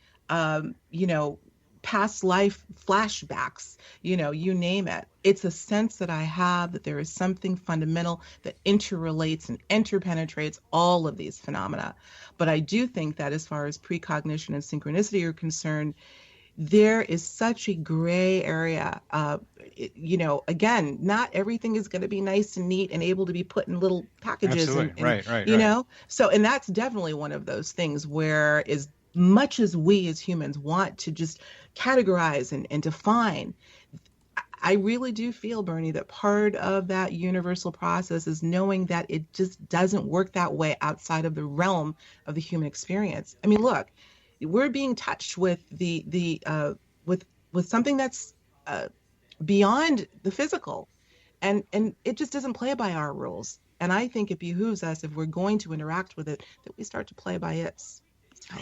past life flashbacks, you name it. It's a sense that I have that there is something fundamental that interrelates and interpenetrates all of these phenomena. But I do think that as far as precognition and synchronicity are concerned, there is such a gray area. Again, not everything is going to be nice and neat and able to be put in little packages. Absolutely. Right. know? So, and that's definitely one of those things where as much as we as humans want to just categorize and define, I really do feel, Bernie, that part of that universal process is knowing that it just doesn't work that way outside of the realm of the human experience. I mean, look, we're being touched with with something that's beyond the physical, and it just doesn't play by our rules. And I think it behooves us, if we're going to interact with it, that we start to play by its. So.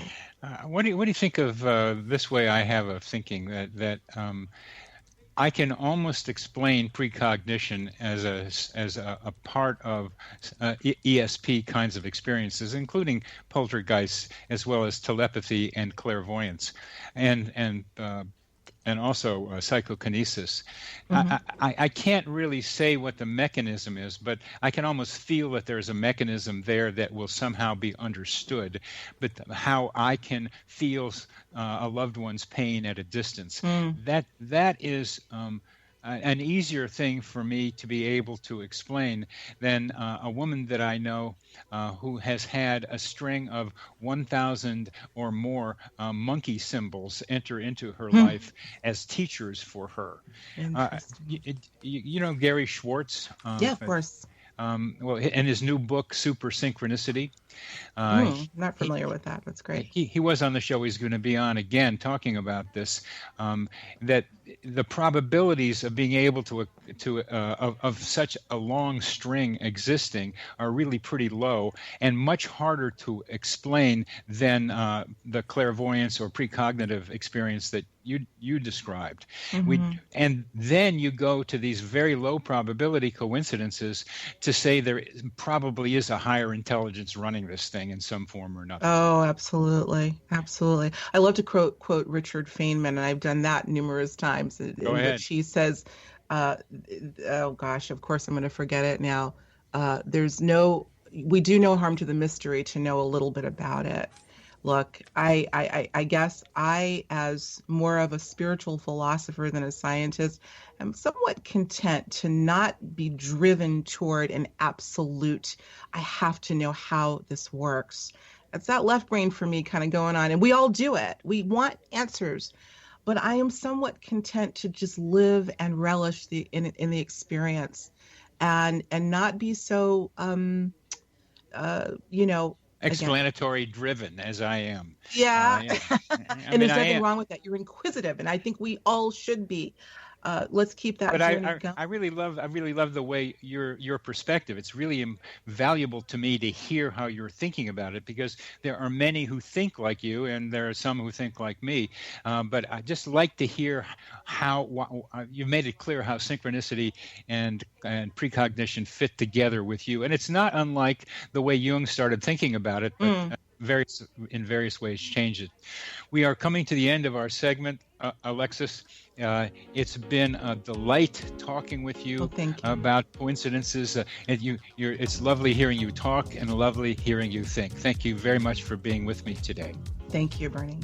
What do you think of this way I have of thinking that I can almost explain precognition as a part of ESP kinds of experiences, including poltergeists as well as telepathy and clairvoyance, and also psychokinesis. I can't really say what the mechanism is, but I can almost feel that there's a mechanism there that will somehow be understood. But how I can feel a loved one's pain at a distance, that is an easier thing for me to be able to explain than a woman that I know who has had a string of 1,000 or more monkey symbols enter into her life as teachers for her. You know Gary Schwartz? Yeah, of course. Well, in his new book, Super Synchronicity. Not familiar with that. That's great. He was on the show. He's going to be on again talking about this, that the probabilities of being able of such a long string existing are really pretty low and much harder to explain than the clairvoyance or precognitive experience that you described. And then you go to these very low probability coincidences to say there probably is a higher intelligence running this thing in some form or another. Oh, absolutely. Absolutely. I love to quote Richard Feynman, and I've done that numerous times. Go ahead. Which he says, oh gosh, of course I'm going to forget it now. We do no harm to the mystery to know a little bit about it. Look, I guess I, as more of a spiritual philosopher than a scientist, am somewhat content to not be driven toward an absolute, I have to know how this works. It's that left brain for me kind of going on, and we all do it. We want answers, but I am somewhat content to just live and relish in the experience, and not be so, explanatory driven as I am. Yeah. And there's nothing wrong with that. You're inquisitive, and I think we all should be. Let's keep that journey going. I really love the way your perspective. It's really valuable to me to hear how you're thinking about it, because there are many who think like you, and there are some who think like me. But I just like to hear how you've made it clear how synchronicity and precognition fit together with you, and it's not unlike the way Jung started thinking about it. But in various ways change it. We are coming to the end of our segment, Alexis. It's been a delight talking with you, about coincidences. And it's lovely hearing you talk and lovely hearing you think. Thank you very much for being with me today. Thank you, Bernie.